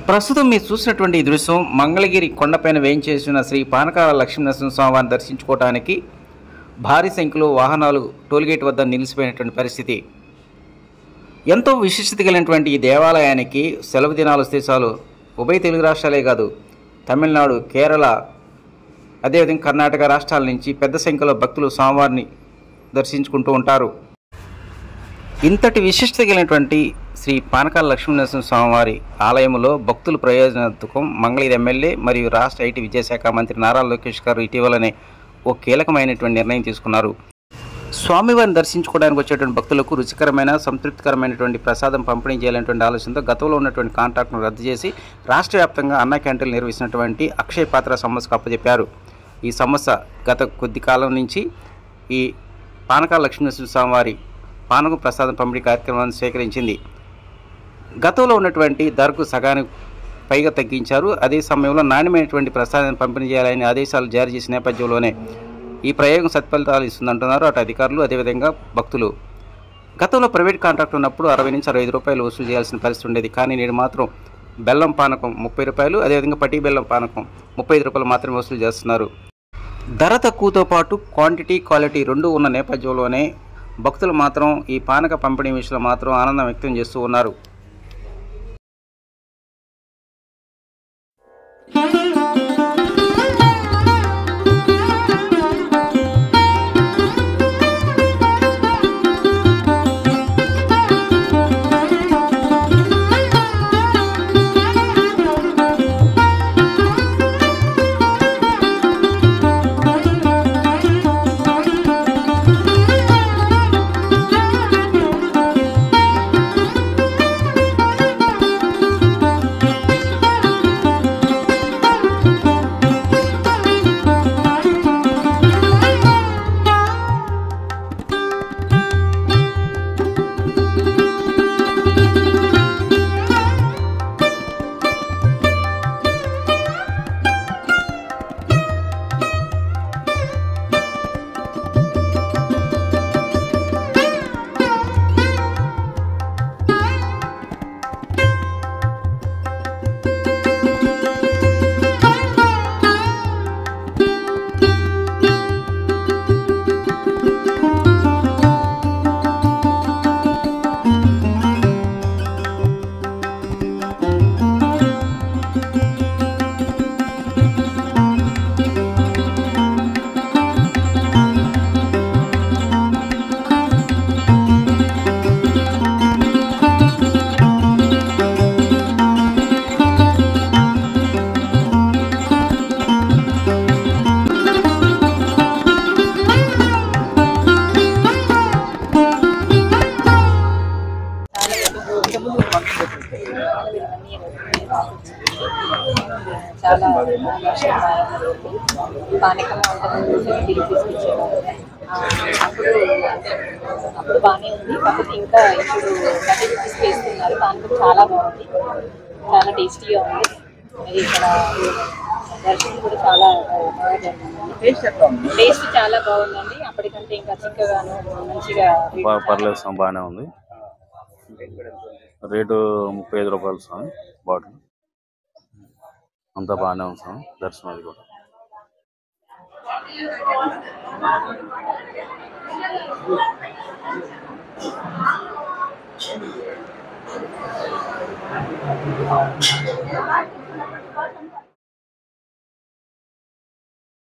ప్రస్తుతం మీరు చూసినటువంటి ఈ దృశ్యం మంగళగిరి కొండపైన వేయించేసిన శ్రీ పానకాల లక్ష్మీనరసింహస్వామిని దర్శించుకోవడానికి భారీ సంఖ్యలో వాహనాలు టోల్గేట్ వద్ద నిలిచిపోయినటువంటి పరిస్థితి. ఎంతో విశిష్టత కలిగినటువంటి ఈ దేవాలయానికి సెలవు దినాలు వస్తే చాలు ఉభయ తెలుగు రాష్ట్రాలే కాదు, తమిళనాడు, కేరళ, అదేవిధంగా కర్ణాటక రాష్ట్రాల నుంచి పెద్ద సంఖ్యలో భక్తులు స్వామివారిని దర్శించుకుంటూ ఉంటారు. ఇంతటి విశిష్టత కలిగినటువంటి శ్రీ పానకాల లక్ష్మీనరసింహ స్వామివారి ఆలయంలో భక్తుల ప్రయోజనార్థం మంగళగిరి ఎమ్మెల్యే మరియు రాష్ట్ర ఐటీ విద్యాశాఖ మంత్రి నారా లోకేష్ గారు ఇటీవలనే ఓ కీలకమైనటువంటి నిర్ణయం తీసుకున్నారు. స్వామివారిని దర్శించుకోవడానికి వచ్చేటువంటి భక్తులకు రుచికరమైన సంతృప్తికరమైనటువంటి ప్రసాదం పంపిణీ చేయాలనేటువంటి ఆలోచనతో గతంలో ఉన్నటువంటి కాంట్రాక్ట్ను రద్దు చేసి రాష్ట్ర వ్యాప్తంగా అన్న క్యాంటీన్లు నిర్వహిస్తున్నటువంటి అక్షయ పాత్ర సంస్థకు అప్పచెప్పారు. ఈ సంస్థ గత కొద్ది కాలం నుంచి ఈ పానకాల లక్ష్మీనరసింహ స్వామివారి పానకం ప్రసాదం పంపిణీ కార్యక్రమాన్ని స్వీకరించింది. గతంలో ఉన్నటువంటి ధరకు సగానికి పైగా తగ్గించారు. అదే సమయంలో నాణ్యమైనటువంటి ప్రసాదాన్ని పంపిణీ చేయాలని ఆదేశాలు జారీ చేసిన నేపథ్యంలోనే ఈ ప్రయోగం సత్ఫలితాలు ఇస్తుందంటున్నారు అటు అధికారులు, అదేవిధంగా భక్తులు. గతంలో ప్రైవేట్ కాంట్రాక్ట్ ఉన్నప్పుడు 60 నుంచి 65 రూపాయలు వసూలు చేయాల్సిన పరిస్థితి ఉండేది. కానీ నేడు మాత్రం బెల్లం పానకం 30 రూపాయలు, అదేవిధంగా పట్టి బెల్లం పానకం 35 రూపాయలు మాత్రమే వసూలు చేస్తున్నారు. ధర తక్కువతో పాటు క్వాంటిటీ, క్వాలిటీ రెండూ ఉన్న నేపథ్యంలోనే భక్తులు మాత్రం ఈ పానక పంపిణీ విషయంలో మాత్రం ఆనందం వ్యక్తం చేస్తూ ఉన్నారు. చాలా పానకం అప్పుడు బాగానే ఉంది. కాకపోతే ఇంకా ఇప్పుడు 30 రూపీస్ వేస్తున్నారు. పానకం చాలా బాగుంది, చాలా టేస్టీగా ఉంది. ఇక్కడ దర్శనం కూడా చాలా టేస్ట్ చాలా బాగుందండి. అప్పటికంటే ఇంకా చిక్కగాను మంచిగా పర్లేదు, బాగానే ఉంది. రేటు 35 రూపాయలు స్వామి బాటిల్. అంతా బాగానే ఉంది స్వామి. దర్శనం అది కూడా